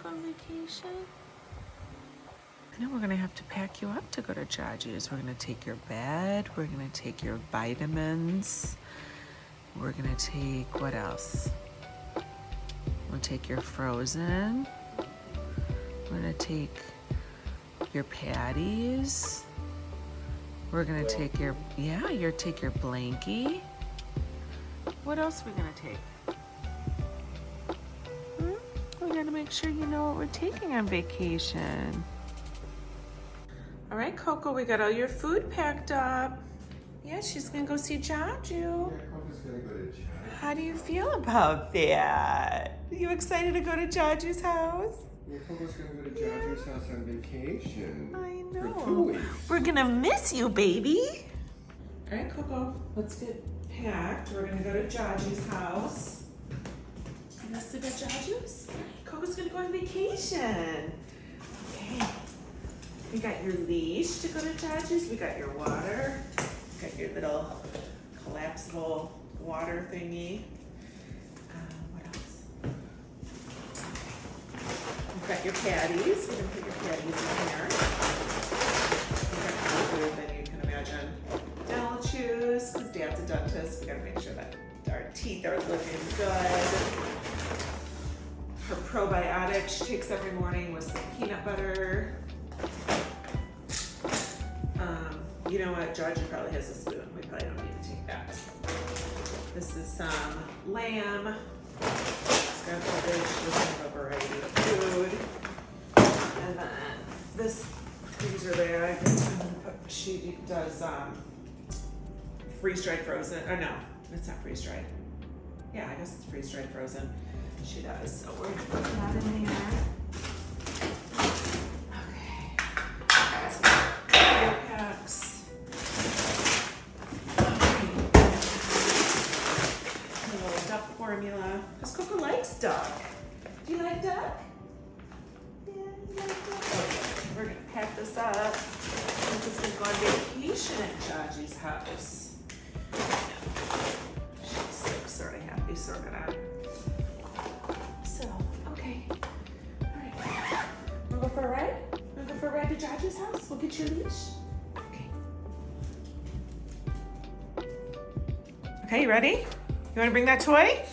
go on vacation? I know we're gonna have to pack you up to go to Jaju's. We're gonna take your bed, we're gonna take your vitamins, we're gonna take, what else? We'll take your frozen. We're gonna take your patties. We're gonna take your, take your blankie. What else are we gonna take? We gotta make sure you know what we're taking on vacation. All right, Coco, we got all your food packed up. Yeah, she's gonna go see Jaju. Yeah, Coco's gonna go to Jaju. How do you feel about that? Are you excited to go to Jaju's house? Yeah, Coco's gonna go to Jaju's house on vacation. I know. For 2 weeks. We're gonna miss you, baby. All right, Coco, let's get packed. We're gonna go to Jaju's house. You gonna sleep at Jaju's? Coco's gonna go on vacation. Okay. We got your leash to go to Jaju's. We got your water. We got your little collapsible water thingy. What else? We've got your patties. We're gonna put your patties in here. We've got more food than you can imagine. Dental chews, because Dad's a dentist. We gotta make sure that our teeth are looking good. Her probiotic she takes every morning with some peanut butter. You know what, Jaju probably has a spoon. We probably don't need to take that. This is some lamb. Scrap cabbage, we have a variety of food. And then this freezer bag, she does freeze-dried frozen, or no, it's not freeze-dried. Yeah, I guess it's freeze-dried frozen. She does, so we're gonna put that in there. Okay. Packs. A little duck formula. Because Coco likes duck. Do you like duck? Yeah, you like duck? Okay, we're gonna pack this up. Coco's gonna go on vacation at Jaju's house. She's sort of happy, sort of not. So, okay. All right. Wanna go for a ride? Wanna go for a ride to Jaju's house? We'll get you a leash. Okay. Okay, you ready? You wanna bring that toy?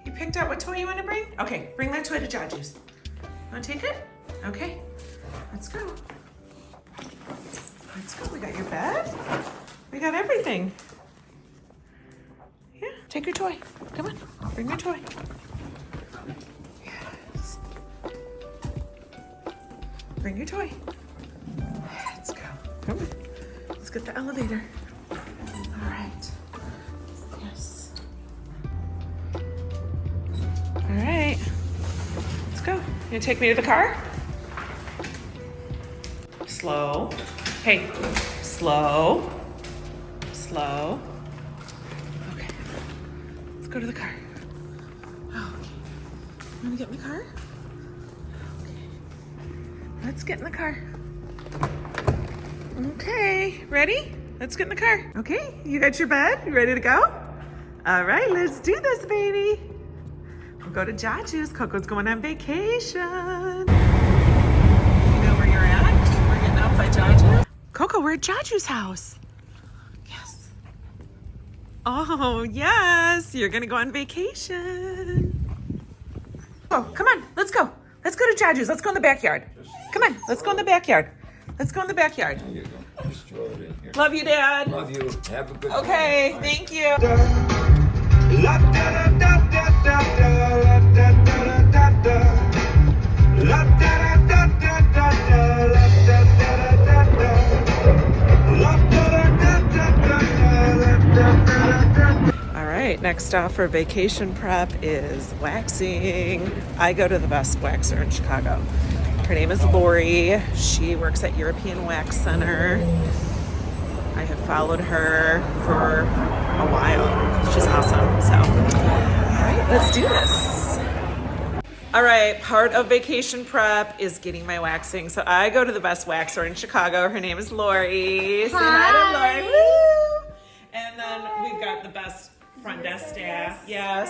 You picked out what toy you wanna bring? Okay, bring that toy to Jaju's. Wanna take it? Okay. Let's go. Let's go. We got your bed. We got everything. Yeah, take your toy. Come on, bring your toy. Yes. Bring your toy. Let's go. Come on. Let's get the elevator. All right. Yes. All right. Let's go. You gonna take me to the car? Slow. Hey, slow. Slow. Okay. Let's go to the car. Oh, okay. You wanna get in the car? Okay. Let's get in the car. Okay, ready? Let's get in the car. Okay, you got your bed? You ready to go? All right, let's do this, baby. We'll go to Jaju's. Coco's going on vacation. You know where you're at? We're getting out by Jaju's. Coco, we're at Jaju's house. Yes. Oh, yes. You're going to go on vacation. Oh, come on. Let's go. Let's go to Jaju's. Let's go in the backyard. Come on. Let's go in the backyard. Let's go in the backyard. There you go. Just throw it in here. Love you, Dad. Love you. Have a good day. Okay, Bye. thank you. All right, next stop for vacation prep is waxing. I go to the best waxer in Chicago. Her name is Lori. She works at European Wax Center. I have followed her for a while. She's awesome. So, all right, let's do this. All right, part of vacation prep is getting my waxing. So I go to the best waxer in Chicago. Her name is Lori. Say hi to Lori. Woo! And then we've got the best front desk staff. Yes.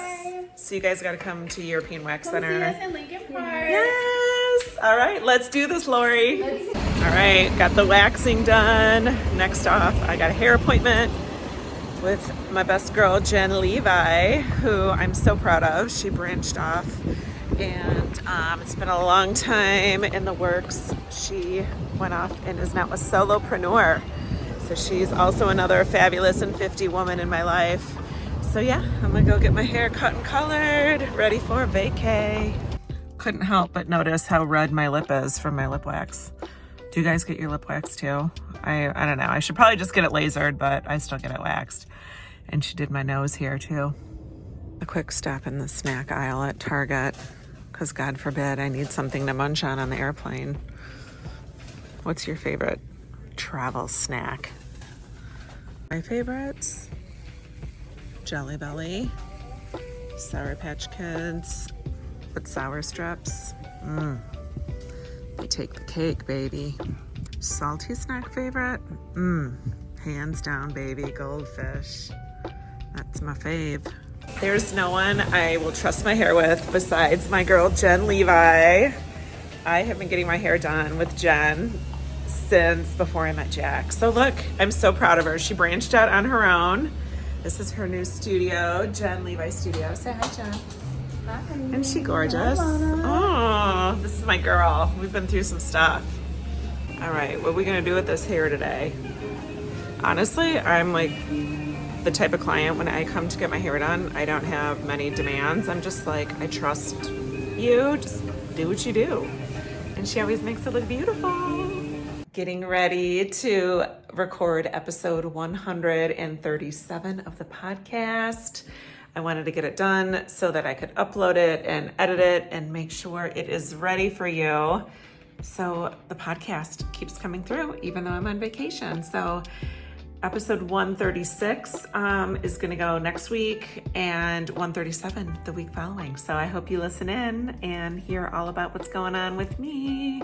So you guys got to come to European Wax Center. See us in Lincoln Park. Yes. All right, let's do this, Lori. All right, got the waxing done. Next off, I got a hair appointment with my best girl, Jen Levi, who I'm so proud of. She branched off, and it's been a long time in the works. She went off and is now a solopreneur. So she's also another fabulous and 50 woman in my life. So yeah, I'm gonna go get my hair cut and colored, ready for vacay. Couldn't help but notice how red my lip is from my lip wax. Do you guys get your lip waxed too? I don't know. I should probably just get it lasered, but I still get it waxed. And she did my nose here too. A quick stop in the snack aisle at Target, because God forbid I need something to munch on the airplane. What's your favorite travel snack? My favorites: Jelly Belly, Sour Patch Kids with sour strips. They take the cake, baby. Salty snack favorite? Hands down, baby, Goldfish. That's my fave. There's no one I will trust my hair with besides my girl, Jen Levi. I have been getting my hair done with Jen since before I met Jack. So look, I'm so proud of her. She branched out on her own. This is her new studio, Jen Levi Studio. Say hi, Jen. Hi. Isn't she gorgeous? Oh, this is my girl. We've been through some stuff. All right, what are we gonna do with this hair today? Honestly, I'm like the type of client, when I come to get my hair done, I don't have many demands. I'm just like, I trust you, just do what you do. And she always makes it look beautiful. Getting ready to record episode 137 of the podcast. I wanted to get it done so that I could upload it and edit it and make sure it is ready for you. So the podcast keeps coming through even though I'm on vacation. So episode 136 is gonna go next week, and 137 the week following. So I hope you listen in and hear all about what's going on with me.